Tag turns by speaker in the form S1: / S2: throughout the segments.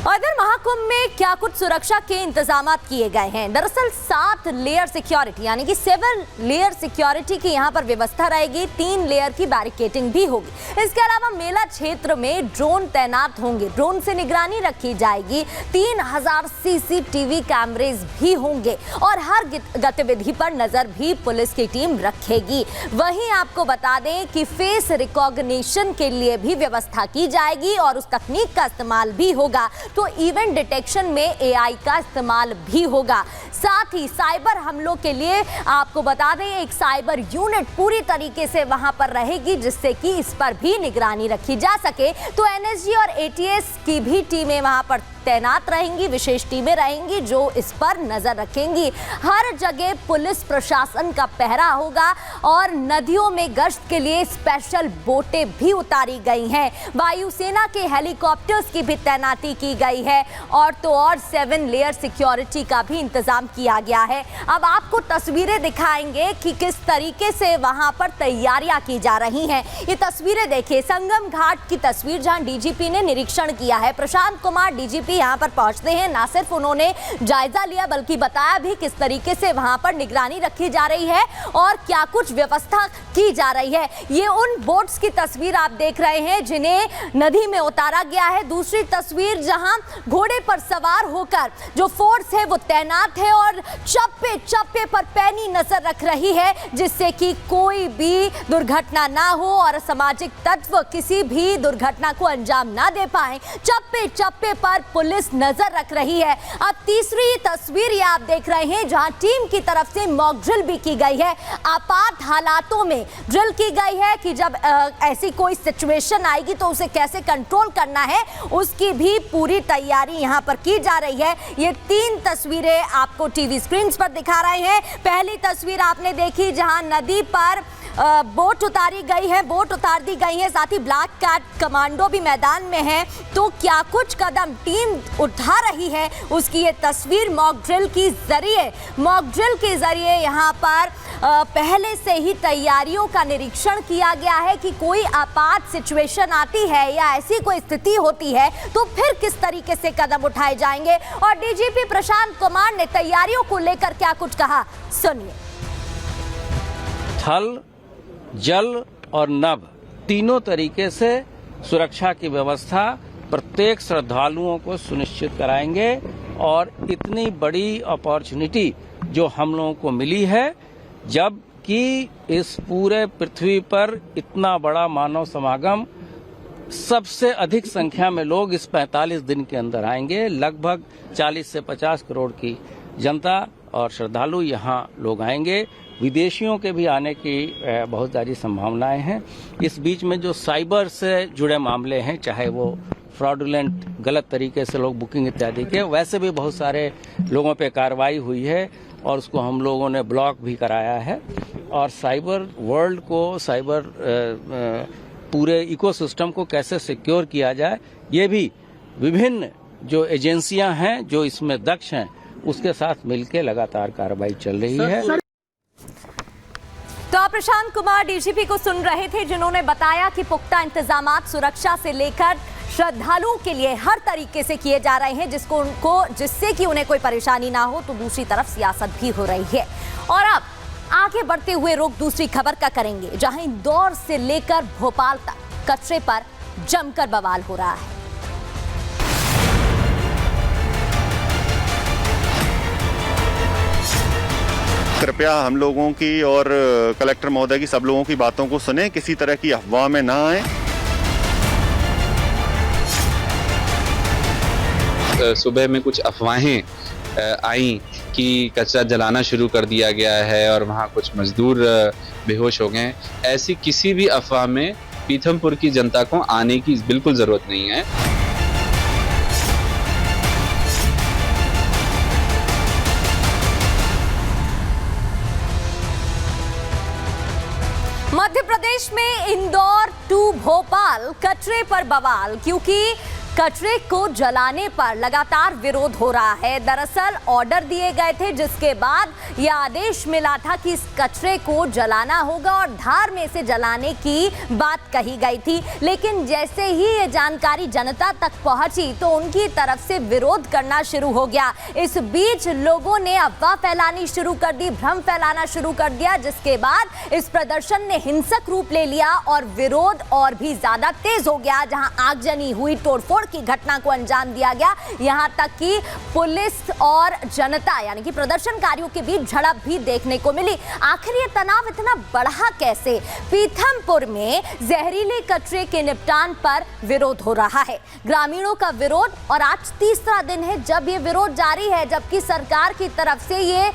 S1: इधर महाकुंभ में क्या कुछ सुरक्षा के इंतजाम किए गए हैं। दरअसल 7 लेयर सिक्योरिटी यानी कि 7 लेयर सिक्योरिटी की यहां पर व्यवस्था रहेगी। 3 लेयर की बैरिकेडिंग भी होगी। इसके अलावा मेला क्षेत्र में ड्रोन तैनात होंगे। ड्रोन से निगरानी रखी जाएगी। 3000 सीसीटीवी कैमरेज भी होंगे और हर गतिविधि पर नजर भी पुलिस की टीम रखेगी। वहीं आपको बता दें कि फेस रिकॉग्निशन के लिए भी व्यवस्था की जाएगी और उस तकनीक का इस्तेमाल भी होगा। तो इवेंट डिटेक्शन में एआई का इस्तेमाल भी होगा। साथ ही साइबर हमलों के लिए आपको बता दें एक साइबर यूनिट पूरी तरीके से वहां पर रहेगी, जिससे कि इस पर भी निगरानी रखी जा सके। तो एनएसजी और एटीएस की भी टीमें वहां पर तैनात रहेंगी। विशेष टीमें रहेंगी जो इस पर नजर रखेंगी। हर जगह पुलिस प्रशासन का पहरा होगा और नदियों में गश्त के लिए स्पेशल बोटें भी उतारी गई हैं। वायुसेना के हेलीकॉप्टर्स की भी तैनाती की गई है और तो और 7 लेयर सिक्योरिटी का भी इंतजाम किया गया है। अब आपको तस्वीरें दिखाएंगे कि किस तरीके से वहां पर तैयारियां की जा रही हैं। ये तस्वीरें देखिए, संगम घाट की तस्वीर जहां डीजीपी ने निरीक्षण किया है। प्रशांत कुमार डीजीपी यहां पर पहुंचते हैं। ना सिर्फ उन्होंने जायजा लिया बल्कि बताया भी किस तरीके से वहां पर निगरानी रखी जा रही है और क्या कुछ व्यवस्था की जा रही है। ये उन बोट्स की तस्वीर आप देख रहे हैं जिन्हें नदी में उतारा गया है। दूसरी तस्वीर जहां घोड़े पर सवार होकर जो फोर्स है वो तैनात है और चप्पे चप्पे पर पैनी नजर रख रही है, जिससे कि कोई भी दुर्घटना ना हो और असामाजिक तत्व किसी भी दुर्घटना को अंजाम ना दे पाए। चप्पे चप्पे पर पुलिस नजर रख रही है। अब तीसरी तस्वीर ये आप देख रहे हैं जहां टीम की तरफ से मॉक ड्रिल भी की गई है। आपात हालातों में ड्रिल की गई है कि जब ऐसी कोई सिचुएशन आएगी तो उसे कैसे कंट्रोल करना है, उसकी भी पूरी तैयारी यहां पर की जा रही है। ये 3 तस्वीरें आपको टीवी स्क्रीन पर दिखा रहे हैं। पहली तस्वीर आपने देखी जहां नदी पर बोट उतारी गई है, बोट उतार दी गई है। साथ ही ब्लैक कैट कमांडो भी मैदान में है। तो क्या कुछ कदम टीम उठा रही है उसकी ये तस्वीर मॉक ड्रिल के जरिए यहाँ पर पहले से ही तैयारियों का निरीक्षण किया गया है कि कोई आपात सिचुएशन आती है या ऐसी कोई स्थिति होती है तो फिर किस तरीके से कदम उठाए जाएंगे। और डीजीपी प्रशांत कुमार ने तैयारियों को लेकर क्या कुछ कहा, सुनिए।
S2: थल, जल और नभ तीनों तरीके से सुरक्षा की व्यवस्था प्रत्येक श्रद्धालुओं को सुनिश्चित कराएंगे और इतनी बड़ी अपॉर्चुनिटी जो हम लोगों को मिली है, जबकि इस पूरे पृथ्वी पर इतना बड़ा मानव समागम, सबसे अधिक संख्या में लोग इस 45 दिन के अंदर आएंगे। लगभग 40 से 50 करोड़ की जनता और श्रद्धालु यहाँ लोग आएंगे। विदेशियों के भी आने की बहुत सारी संभावनाएं हैं। इस बीच में जो साइबर से जुड़े मामले हैं, चाहे वो फ्रॉडुलेंट गलत तरीके से लोग बुकिंग इत्यादि के, वैसे भी बहुत सारे लोगों पे कार्रवाई हुई है और उसको हम लोगों ने ब्लॉक भी कराया है। और साइबर वर्ल्ड को, साइबर पूरे इकोसिस्टम को कैसे सिक्योर किया जाए, ये भी विभिन्न जो एजेंसियां हैं जो इसमें दक्ष हैं उसके साथ मिलकर लगातार कार्रवाई चल रही है।
S1: तो आप प्रशांत कुमार डीजीपी को सुन रहे थे, जिन्होंने बताया कि पुख्ता इंतजामात सुरक्षा से लेकर श्रद्धालुओं के लिए हर तरीके से किए जा रहे हैं जिससे कि उन्हें कोई परेशानी ना हो। तो दूसरी तरफ सियासत भी हो रही है। और अब आगे बढ़ते हुए रुख दूसरी खबर का करेंगे, जहां इंदौर से लेकर भोपाल तक कचरे पर जमकर बवाल हो रहा है।
S3: कृपया हम लोगों की और कलेक्टर महोदय की, सब लोगों की बातों को सुने, किसी तरह की अफवाह में ना आए।
S4: सुबह में कुछ अफवाहें आई कि कचरा जलाना शुरू कर दिया गया है और वहाँ कुछ मजदूर बेहोश हो गए। ऐसी किसी भी अफवाह में पीथमपुर की जनता को आने की बिल्कुल जरूरत नहीं है।
S1: मध्य प्रदेश में इंदौर टू भोपाल कचरे पर बवाल, क्योंकि कचरे को जलाने पर लगातार विरोध हो रहा है। दरअसल ऑर्डर दिए गए थे, जिसके बाद यह आदेश मिला था कि इस कचरे को जलाना होगा और धार में से जलाने की बात कही गई थी। लेकिन जैसे ही ये जानकारी जनता तक पहुंची तो उनकी तरफ से विरोध करना शुरू हो गया। इस बीच लोगों ने अफवाह फैलानी शुरू कर दी, भ्रम फैलाना शुरू कर दिया, जिसके बाद इस प्रदर्शन ने हिंसक रूप ले लिया और विरोध और भी ज्यादा तेज हो गया। जहां आगजनी हुई, तोड़फोड़ की घटना को अंजाम दिया गया, यहां तक कि पुलिस और जनता यानी कि प्रदर्शनकारियों के बीच झड़प भी देखने को मिली। आखिर ये तनाव इतना बढ़ा कैसे? पीथमपुर में जहरीले कचरे के निपटान पर विरोध हो रहा है, ग्रामीणों का विरोध, और आज तीसरा दिन है जब ये विरोध जारी है, जबकि सरकार की तरफ से ये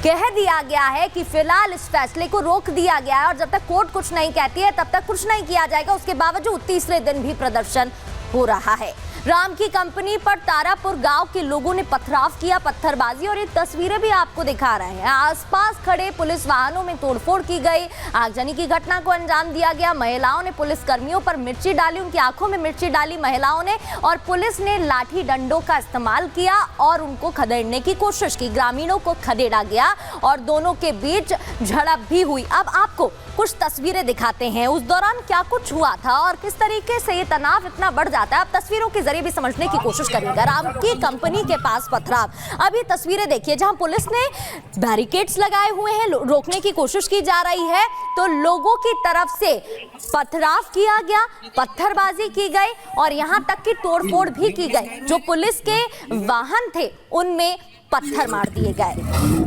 S1: कह दिया गया है कि फिलहाल इस फैसले को रोक दिया गया है और जब तक कोर्ट कुछ नहीं कहती है तब तक कुछ नहीं किया जाएगा। उसके बावजूद तीसरे दिन भी प्रदर्शन हो रहा है। राम की कंपनी पर तारापुर गांव के लोगों ने पथराव किया, पत्थरबाजी, और ये तस्वीरें भी आपको दिखा रहे हैं। आसपास खड़े पुलिस वाहनों में तोड़फोड़ की गई, आगजनी की घटना को अंजाम दिया गया। महिलाओं ने पुलिस कर्मियों पर मिर्ची डाली, उनकी आंखों में मिर्ची डाली महिलाओं ने, और पुलिस ने लाठी डंडों का इस्तेमाल किया और उनको खदेड़ने की कोशिश की। ग्रामीणों को खदेड़ा गया और दोनों के बीच झड़प भी हुई। अब आपको कुछ तस्वीरें दिखाते हैं, उस दौरान क्या कुछ हुआ था और किस तरीके से ये तनाव इतना बढ़ जाता है। आप तस्वीरों के जरिए भी समझने की कोशिश करिएगा। राम की कंपनी के पास पथराव, अभी तस्वीरें देखिए जहां पुलिस ने बैरिकेड्स लगाए हुए हैं, रोकने की कोशिश की जा रही है, तो लोगों की तरफ से पथराव किया गया, पत्थरबाजी की गई और यहां तक कि तोड़फोड़ भी की गई। जो पुलिस के वाहन थे उनमें पत्थर मार दिए गए।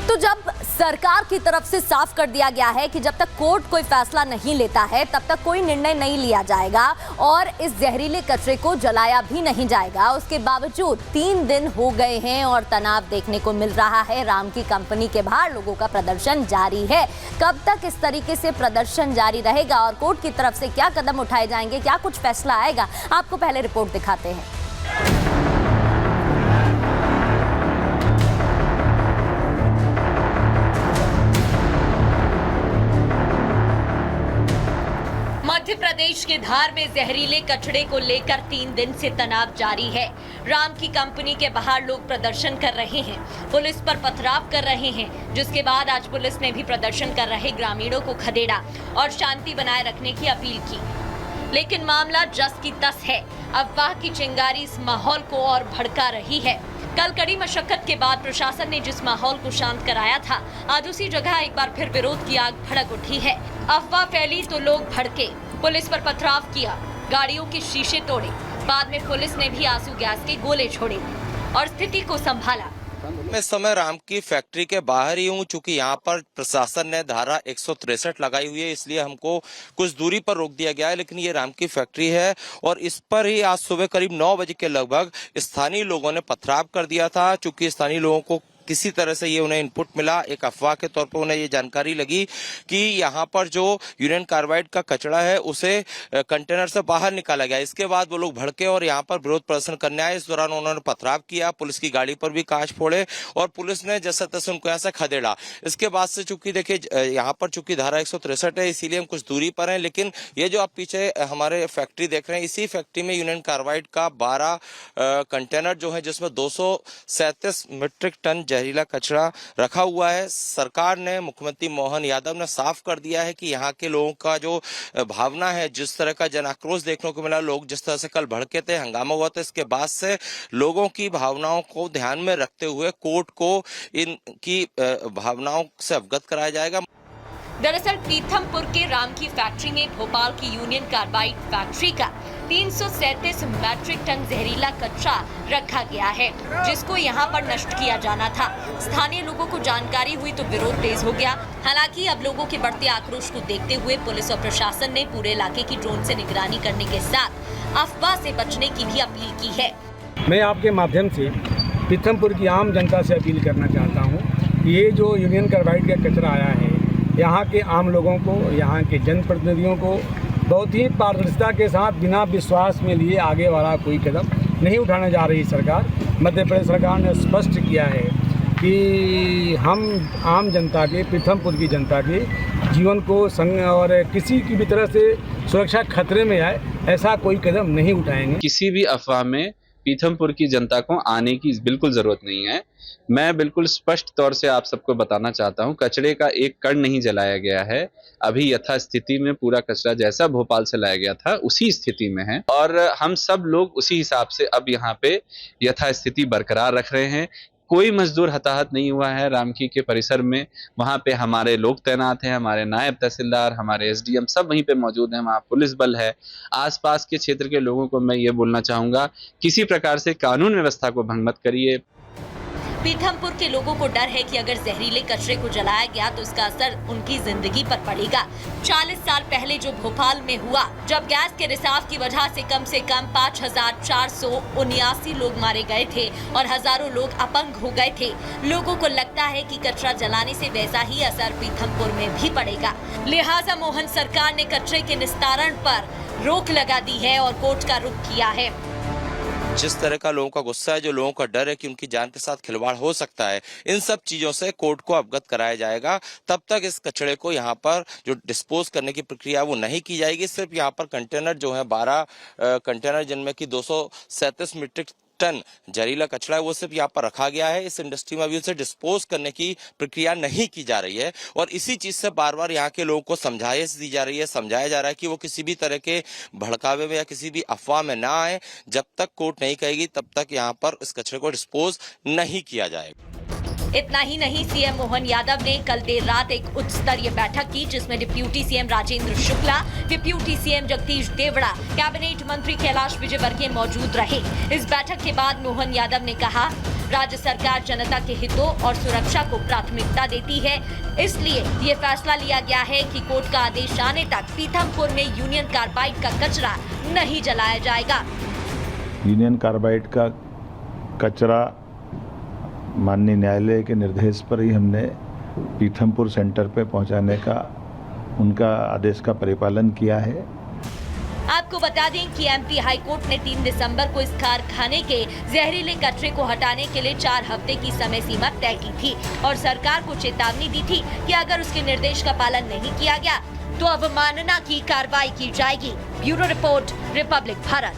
S1: तो जब सरकार की तरफ से साफ कर दिया गया है कि जब तक कोर्ट कोई फैसला नहीं लेता है तब तक कोई निर्णय नहीं लिया जाएगा और इस जहरीले कचरे को जलाया भी नहीं जाएगा, उसके बावजूद 3 दिन हो गए हैं और तनाव देखने को मिल रहा है। राम की कंपनी के बाहर लोगों का प्रदर्शन जारी है। कब तक इस तरीके से प्रदर्शन जारी रहेगा और कोर्ट की तरफ से क्या कदम उठाए जाएंगे, क्या कुछ फैसला आएगा, आपको पहले रिपोर्ट दिखाते हैं। मध्य प्रदेश के धार में जहरीले कचरे को लेकर 3 दिन से तनाव जारी है। राम की कंपनी के बाहर लोग प्रदर्शन कर रहे हैं, पुलिस पर पथराव कर रहे हैं, जिसके बाद आज पुलिस ने भी प्रदर्शन कर रहे ग्रामीणों को खदेड़ा और शांति बनाए रखने की अपील की। लेकिन मामला जस की तस है। अफवाह की चिंगारी इस माहौल को और भड़का रही है। कल कड़ी मशक्कत के बाद प्रशासन ने जिस माहौल को शांत कराया था, आज उसी जगह एक बार फिर विरोध की आग भड़क उठी है। अफवाह फैली तो लोग भड़के, पुलिस पर पथराव किया, गाड़ियों के शीशे तोड़े, बाद में पुलिस ने भी आंसू गैस के गोले छोड़े और स्थिति को संभाला।
S5: मैं इस समय राम की फैक्ट्री के बाहर ही हूँ, चूंकि यहाँ पर प्रशासन ने धारा 163 लगाई हुई है, इसलिए हमको कुछ दूरी पर रोक दिया गया है। लेकिन ये राम की फैक्ट्री है और इस पर ही आज सुबह करीब 9 बजे के लगभग स्थानीय लोगों ने पथराव कर दिया था। चूंकि स्थानीय लोगों को किसी तरह से ये उन्हें इनपुट मिला, एक अफवाह के तौर पर उन्हें ये जानकारी लगी कि यहाँ पर जो यूरेनियम कार्बाइड का कचरा है उसे कंटेनर से बाहर निकाला गया। इसके बाद वो लोग भड़के और यहाँ पर विरोध प्रदर्शन करने आए। इस दौरान उन्होंने पथराव किया, पुलिस की गाड़ी पर भी कांच फोड़े और पुलिस ने जैसे तैसे उनको यहाँ से खदेड़ा। इसके बाद से चूंकि देखिए यहाँ पर चूंकि धारा 163 है, इसीलिए हम कुछ दूरी पर हैं। लेकिन ये जो आप पीछे हमारे फैक्ट्री देख रहे हैं, इसी फैक्ट्री में यूरेनियम कार्बाइड का 12 कंटेनर जो है, जिसमें 237 मीट्रिक टन जहरीला कचरा रखा हुआ है। सरकार ने, मुख्यमंत्री मोहन यादव ने साफ कर दिया है कि यहाँ के लोगों का जो भावना है, जिस तरह का जन आक्रोश देखने को मिला, लोग जिस तरह से कल भड़के थे, हंगामा हुआ था, इसके बाद से लोगों की भावनाओं को ध्यान में रखते हुए कोर्ट को इनकी भावनाओं से अवगत कराया जाएगा।
S1: दरअसल पीथमपुर के राम की फैक्ट्री में भोपाल की यूनियन कार्बाइड फैक्ट्री का 337 मैट्रिक टन जहरीला कचरा रखा गया है, जिसको यहां पर नष्ट किया जाना था। स्थानीय लोगों को जानकारी हुई तो विरोध तेज हो गया। हालांकि अब लोगों के बढ़ते आक्रोश को देखते हुए पुलिस और प्रशासन ने पूरे इलाके की ड्रोन से निगरानी करने के साथ अफवाह से बचने की भी अपील की है।
S6: मैं आपके माध्यम से पीथमपुर की आम जनता से अपील करना चाहता हूँ, ये जो यूनियन कार्बाइड का कचरा आया है, यहाँ के आम लोगों को, यहाँ के जनप्रतिनिधियों को बहुत ही पारदर्शिता के साथ बिना विश्वास में लिए आगे वाला कोई कदम नहीं उठाने जा रही सरकार। मध्य प्रदेश सरकार ने स्पष्ट किया है कि हम आम जनता के, पीथमपुर की जनता के जीवन को संग और किसी की भी तरह से सुरक्षा खतरे में आए, ऐसा कोई कदम नहीं उठाएंगे।
S4: किसी भी अफवाह में पीथमपुर की जनता को आने की बिल्कुल जरूरत नहीं है। मैं बिल्कुल स्पष्ट तौर से आप सबको बताना चाहता हूं, कचरे का एक कण नहीं जलाया गया है। अभी यथास्थिति में पूरा कचरा जैसा भोपाल से लाया गया था उसी स्थिति में है, और हम सब लोग उसी हिसाब से अब यहाँ पे यथास्थिति बरकरार रख रहे हैं। कोई मजदूर हताहत नहीं हुआ है रामकी के परिसर में। वहां पे हमारे लोग तैनात हैं, हमारे नायब तहसीलदार, हमारे एसडीएम सब वहीं पे मौजूद हैं, वहां पुलिस बल है। आसपास के क्षेत्र के लोगों को मैं ये बोलना चाहूंगा, किसी प्रकार से कानून व्यवस्था को भंग मत करिए।
S1: पीथमपुर के लोगों को डर है कि अगर जहरीले कचरे को जलाया गया तो इसका असर उनकी जिंदगी पर पड़ेगा। 40 साल पहले जो भोपाल में हुआ, जब गैस के रिसाव की वजह से कम 5,479 लोग मारे गए थे और हजारों लोग अपंग हो गए थे। लोगों को लगता है कि कचरा जलाने से वैसा ही असर पीथमपुर में भी पड़ेगा। लिहाजा मोहन सरकार ने कचरे के निस्तारण पर रोक लगा दी है और कोर्ट का रुख किया है।
S5: जिस तरह का लोगों का गुस्सा है, जो लोगों का डर है कि उनकी जान के साथ खिलवाड़ हो सकता है, इन सब चीजों से कोर्ट को अवगत कराया जाएगा। तब तक इस कचरे को यहाँ पर जो डिस्पोज करने की प्रक्रिया वो नहीं की जाएगी। सिर्फ यहाँ पर कंटेनर जो है 12 कंटेनर जिनमें की 237 मीट्रिक टन जहरीला कचरा है वो सिर्फ यहाँ पर रखा गया है। इस इंडस्ट्री में अभी उसे डिस्पोज करने की प्रक्रिया नहीं की जा रही है, और इसी चीज से बार बार यहाँ के लोगों को समझाया जा रहा है कि वो किसी भी तरह के भड़कावे में या किसी भी अफवाह में ना आए। जब तक कोर्ट नहीं कहेगी तब तक यहाँ पर इस कचरे को डिस्पोज नहीं किया जाएगा।
S1: इतना ही नहीं, सीएम मोहन यादव ने कल देर रात एक उच्च स्तरीय बैठक की जिसमें deputy CM Rajendra Shukla, deputy CM Jagdish Devda, cabinet मंत्री कैलाश विजयवर्गीय मौजूद रहे। इस बैठक के बाद मोहन यादव ने कहा, राज्य सरकार जनता के हितों और सुरक्षा को प्राथमिकता देती है, इसलिए ये फैसला लिया गया है कि कोर्ट का आदेश आने तक पीथमपुर में यूनियन कार्बाइड का कचरा नहीं जलाया जाएगा।
S7: यूनियन कार्बाइड का कचरा माननीय न्यायालय के निर्देश पर ही हमने पीथमपुर सेंटर पे पहुंचाने का उनका आदेश का परिपालन किया है।
S1: आपको बता दें कि एमपी हाई कोर्ट ने 3 दिसंबर को इस कारखाने के जहरीले कचरे को हटाने के लिए 4 हफ्ते की समय सीमा तय की थी और सरकार को चेतावनी दी थी कि अगर उसके निर्देश का पालन नहीं किया गया तो अवमानना की कार्रवाई की जाएगी। Bureau report, Republic Bharat.